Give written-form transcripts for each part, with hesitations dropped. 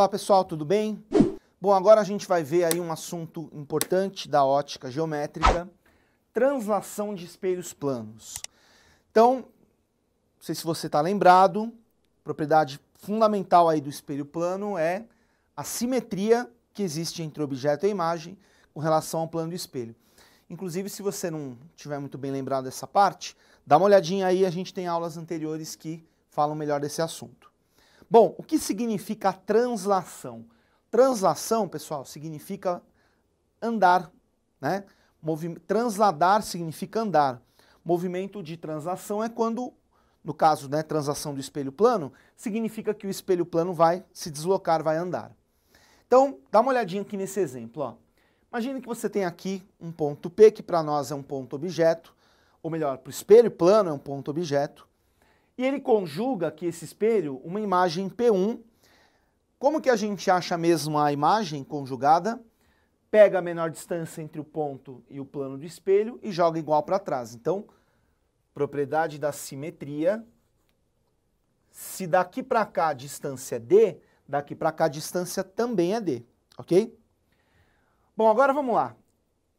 Fala pessoal, tudo bem? Bom, agora a gente vai ver aí um assunto importante da ótica geométrica, translação de espelhos planos. Então, não sei se você está lembrado, propriedade fundamental aí do espelho plano é a simetria que existe entre o objeto e a imagem com relação ao plano do espelho. Inclusive, se você não estiver muito bem lembrado dessa parte, dá uma olhadinha aí, a gente tem aulas anteriores que falam melhor desse assunto. Bom, o que significa a translação? Translação, pessoal, significa andar, né? Transladar significa andar. Movimento de translação é quando, no caso, né, translação do espelho plano, significa que o espelho plano vai se deslocar, vai andar. Então, dá uma olhadinha aqui nesse exemplo, ó. Imagine que você tem aqui um ponto P, que para nós é um ponto objeto, ou melhor, para o espelho plano é um ponto objeto, e ele conjuga aqui esse espelho uma imagem P1. Como que a gente acha mesmo a imagem conjugada? Pega a menor distância entre o ponto e o plano do espelho e joga igual para trás. Então, propriedade da simetria, se daqui para cá a distância é D, daqui para cá a distância também é D, ok? Bom, agora vamos lá.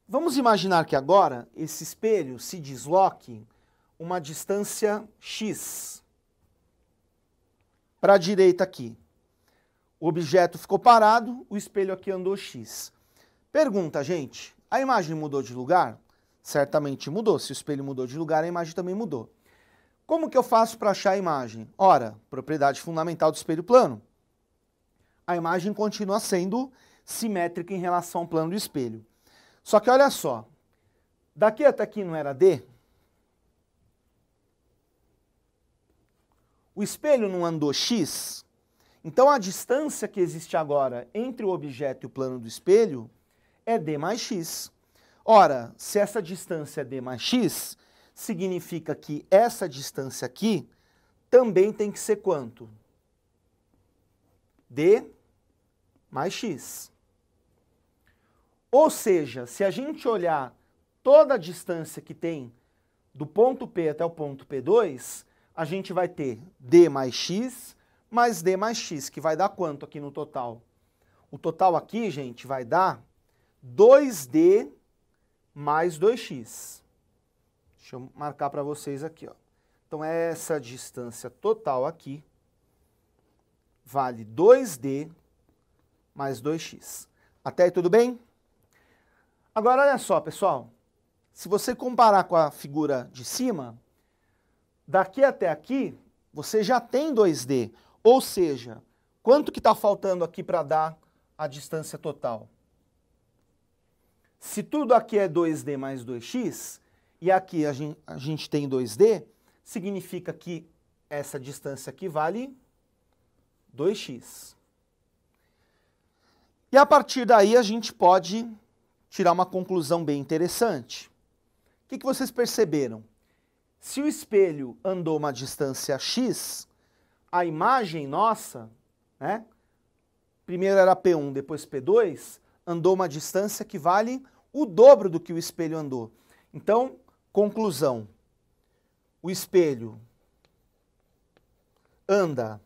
Vamos imaginar que agora esse espelho se desloque uma distância x para a direita aqui. O objeto ficou parado, o espelho aqui andou x. Pergunta, gente, a imagem mudou de lugar? Certamente mudou. Se o espelho mudou de lugar, a imagem também mudou. Como que eu faço para achar a imagem? Ora, propriedade fundamental do espelho plano. A imagem continua sendo simétrica em relação ao plano do espelho. Só que olha só, daqui até aqui não era D? O espelho não andou x? Então a distância que existe agora entre o objeto e o plano do espelho é D mais x. Ora, se essa distância é D mais x, significa que essa distância aqui também tem que ser quanto? D mais x. Ou seja, se a gente olhar toda a distância que tem do ponto P até o ponto P2, a gente vai ter D mais x mais D mais x, que vai dar quanto aqui no total? O total aqui, gente, vai dar 2D mais 2x. Deixa eu marcar para vocês aqui, ó. Então, essa distância total aqui vale 2D mais 2x. Até aí tudo bem? Agora, olha só, pessoal. Se você comparar com a figura de cima, daqui até aqui, você já tem 2D. Ou seja, quanto que está faltando aqui para dar a distância total? Se tudo aqui é 2D mais 2x, e aqui a gente tem 2D, significa que essa distância aqui vale 2x. E a partir daí a gente pode tirar uma conclusão bem interessante. O que vocês perceberam? Se o espelho andou uma distância x, a imagem nossa, né, primeiro era P1, depois P2, andou uma distância que vale o dobro do que o espelho andou. Então, conclusão, o espelho anda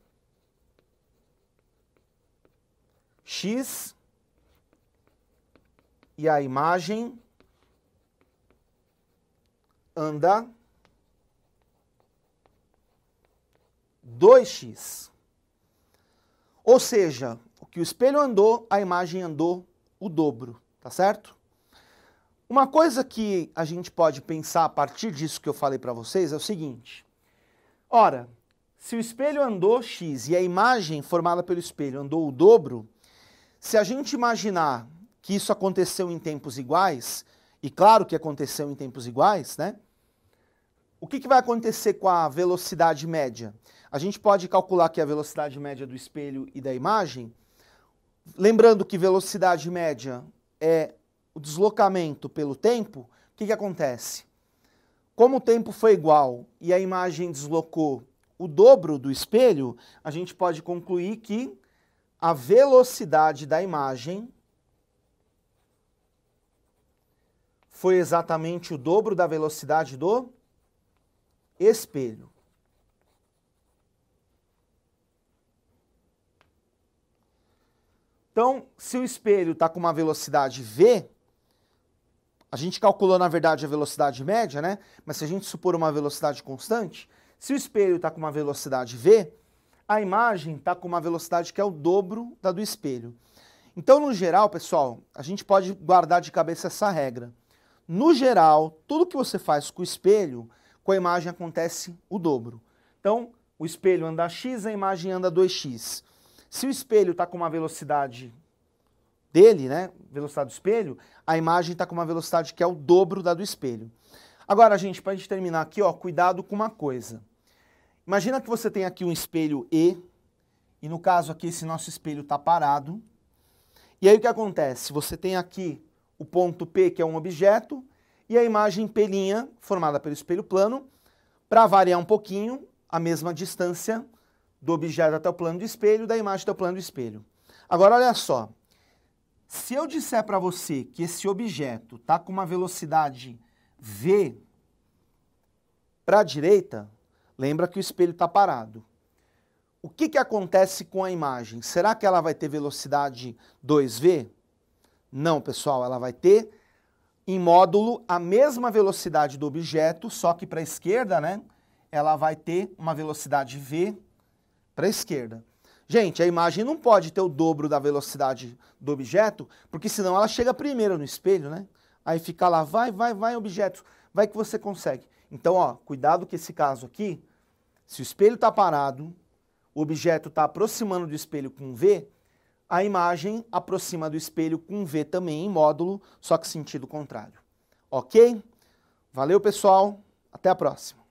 x e a imagem anda 2x. Ou seja, o que o espelho andou, a imagem andou o dobro, tá certo? Uma coisa que a gente pode pensar a partir disso que eu falei para vocês é o seguinte. Ora, se o espelho andou x e a imagem formada pelo espelho andou o dobro, se a gente imaginar que isso aconteceu em tempos iguais, e claro que aconteceu em tempos iguais, né? O que vai acontecer com a velocidade média? A gente pode calcular aqui a velocidade média do espelho e da imagem, lembrando que velocidade média é o deslocamento pelo tempo. O que acontece? Como o tempo foi igual e a imagem deslocou o dobro do espelho, a gente pode concluir que a velocidade da imagem foi exatamente o dobro da velocidade do espelho. Então, se o espelho está com uma velocidade v, a gente calculou, na verdade, a velocidade média, né? Mas se a gente supor uma velocidade constante, se o espelho está com uma velocidade v, a imagem está com uma velocidade que é o dobro da do espelho. Então, no geral, pessoal, a gente pode guardar de cabeça essa regra. No geral, tudo que você faz com o espelho, com a imagem acontece o dobro. Então, o espelho anda x, a imagem anda 2x. Se o espelho está com uma velocidade dele, né, velocidade do espelho, a imagem está com uma velocidade que é o dobro da do espelho. Agora, gente, para a gente terminar aqui, ó, cuidado com uma coisa. Imagina que você tem aqui um espelho E, e no caso aqui esse nosso espelho está parado. E aí o que acontece? Você tem aqui o ponto P, que é um objeto, e a imagem P', formada pelo espelho plano, para variar um pouquinho, a mesma distância do objeto até o plano do espelho, da imagem até o plano do espelho. Agora, olha só. Se eu disser para você que esse objeto está com uma velocidade v para a direita, lembra que o espelho está parado. O que acontece com a imagem? Será que ela vai ter velocidade 2v? Não, pessoal, ela vai ter em módulo a mesma velocidade do objeto, só que para a esquerda, né? Ela vai ter uma velocidade v para a esquerda. Gente, a imagem não pode ter o dobro da velocidade do objeto, porque senão ela chega primeiro no espelho, né? Aí fica lá, vai, objeto, vai que você consegue. Então, ó, cuidado que esse caso aqui, se o espelho está parado, o objeto está aproximando do espelho com v, a imagem aproxima do espelho com v também em módulo, só que sentido contrário. Ok? Valeu, pessoal. Até a próxima.